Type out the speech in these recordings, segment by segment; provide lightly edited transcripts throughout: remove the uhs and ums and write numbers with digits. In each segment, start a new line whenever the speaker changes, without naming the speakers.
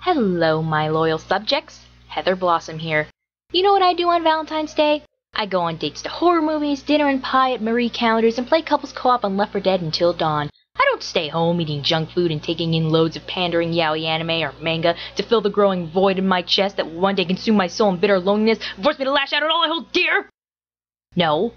Hello, my loyal subjects. Heather Blossom here. You know what I do on Valentine's Day? I go on dates to horror movies, dinner and pie at Marie Callender's, and play couples co-op on Left 4 Dead until dawn. I don't stay home eating junk food and taking in loads of pandering yaoi anime or manga to fill the growing void in my chest that will one day consume my soul in bitter loneliness and force me to lash out at all I hold dear. No.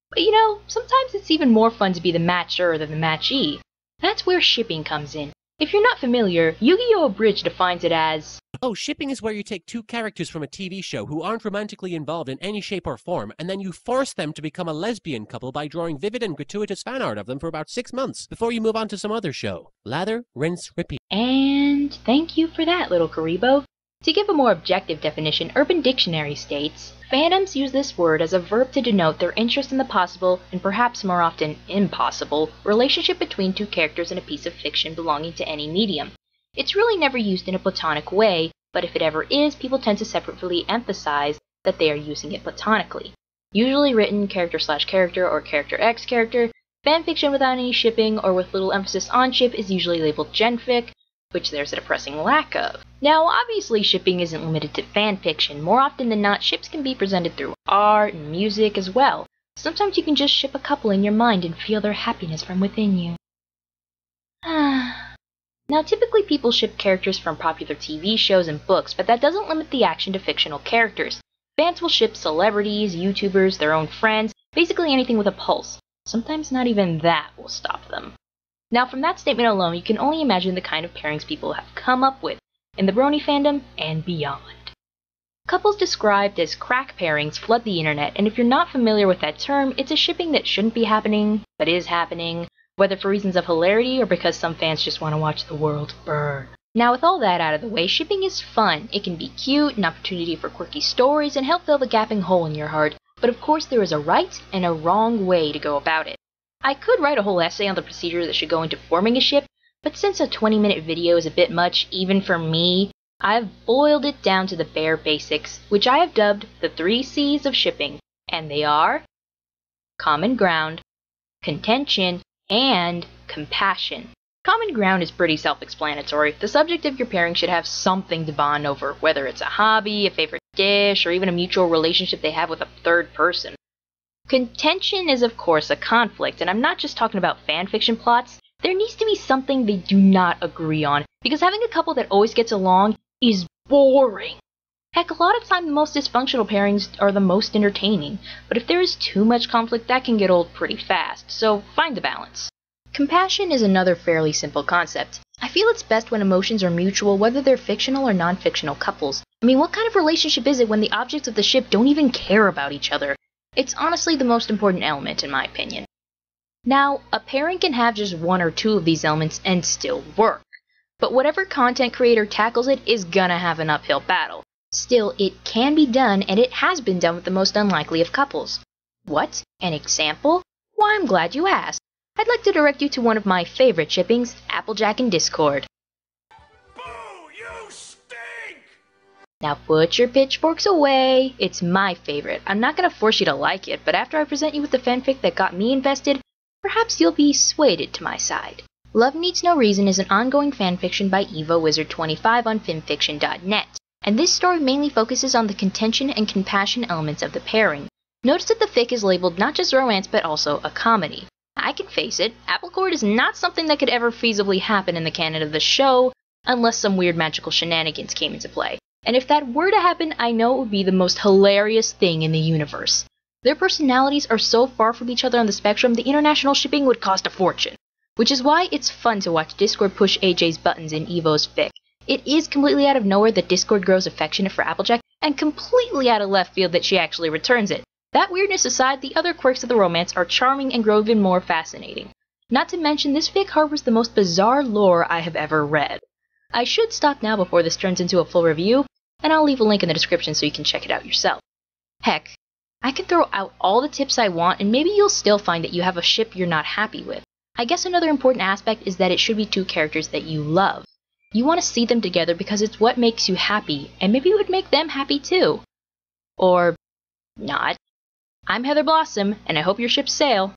But you know, sometimes it's even more fun to be the matcher than the matchee. That's where shipping comes in. If you're not familiar, Yu-Gi-Oh! Abridged defines it as,
oh, shipping is where you take two characters from a TV show who aren't romantically involved in any shape or form, and then you force them to become a lesbian couple by drawing vivid and gratuitous fan art of them for about 6 months, before you move on to some other show. Lather, rinse, repeat.
And thank you for that, little Karibo. To give a more objective definition, Urban Dictionary states, fandoms use this word as a verb to denote their interest in the possible, and perhaps more often impossible, relationship between two characters in a piece of fiction belonging to any medium. It's really never used in a platonic way, but if it ever is, people tend to separately emphasize that they are using it platonically. Usually written character/character or character X character, fanfiction without any shipping or with little emphasis on ship is usually labeled genfic, which there's a depressing lack of. Now, obviously shipping isn't limited to fanfiction. More often than not, ships can be presented through art and music as well. Sometimes you can just ship a couple in your mind and feel their happiness from within you. Now, typically people ship characters from popular TV shows and books, but that doesn't limit the action to fictional characters. Fans will ship celebrities, YouTubers, their own friends, basically anything with a pulse. Sometimes not even that will stop them. Now, from that statement alone, you can only imagine the kind of pairings people have come up with in the brony fandom and beyond. Couples described as crack pairings flood the internet, and if you're not familiar with that term, it's a shipping that shouldn't be happening, but is happening, whether for reasons of hilarity or because some fans just want to watch the world burn. Now, with all that out of the way, shipping is fun. It can be cute, an opportunity for quirky stories, and help fill the gaping hole in your heart, but of course there is a right and a wrong way to go about it. I could write a whole essay on the procedure that should go into forming a ship, but since a 20-minute video is a bit much, even for me, I've boiled it down to the bare basics, which I have dubbed the 3 C's of shipping, and they are common ground, contention, and compassion. Common ground is pretty self-explanatory. The subject of your pairing should have something to bond over, whether it's a hobby, a favorite dish, or even a mutual relationship they have with a third person. Contention is, of course, a conflict, and I'm not just talking about fanfiction plots. There needs to be something they do not agree on, because having a couple that always gets along is boring. Heck, a lot of time the most dysfunctional pairings are the most entertaining, but if there is too much conflict, that can get old pretty fast, so find the balance. Compassion is another fairly simple concept. I feel it's best when emotions are mutual, whether they're fictional or non-fictional couples. I mean, what kind of relationship is it when the objects of the ship don't even care about each other? It's honestly the most important element, in my opinion. Now, a pairing can have just 1 or 2 of these elements and still work, but whatever content creator tackles it is gonna have an uphill battle. Still, it can be done, and it has been done with the most unlikely of couples. What? An example? Why, I'm glad you asked. I'd like to direct you to one of my favorite shippings, Applejack and Discord.
Boo! You stink!
Now put your pitchforks away. It's my favorite. I'm not gonna force you to like it, but after I present you with the fanfic that got me invested, perhaps you'll be swayed to my side. Love Needs No Reason is an ongoing fanfiction by EvoWizard25 on fanfiction.net, and this story mainly focuses on the contention and compassion elements of the pairing. Notice that the fic is labeled not just romance but also a comedy. I can face it, Applecord is not something that could ever feasibly happen in the canon of the show, unless some weird magical shenanigans came into play. And if that were to happen, I know it would be the most hilarious thing in the universe. Their personalities are so far from each other on the spectrum, the international shipping would cost a fortune. Which is why it's fun to watch Discord push AJ's buttons in Evo's fic. It is completely out of nowhere that Discord grows affectionate for Applejack, and completely out of left field that she actually returns it. That weirdness aside, the other quirks of the romance are charming and grow even more fascinating. Not to mention, this fic harbors the most bizarre lore I have ever read. I should stop now before this turns into a full review, and I'll leave a link in the description so you can check it out yourself. Heck, I can throw out all the tips I want, and maybe you'll still find that you have a ship you're not happy with. I guess another important aspect is that it should be 2 characters that you love. You want to see them together because it's what makes you happy, and maybe it would make them happy too. Or not. I'm Heather Blossom, and I hope your ships sail.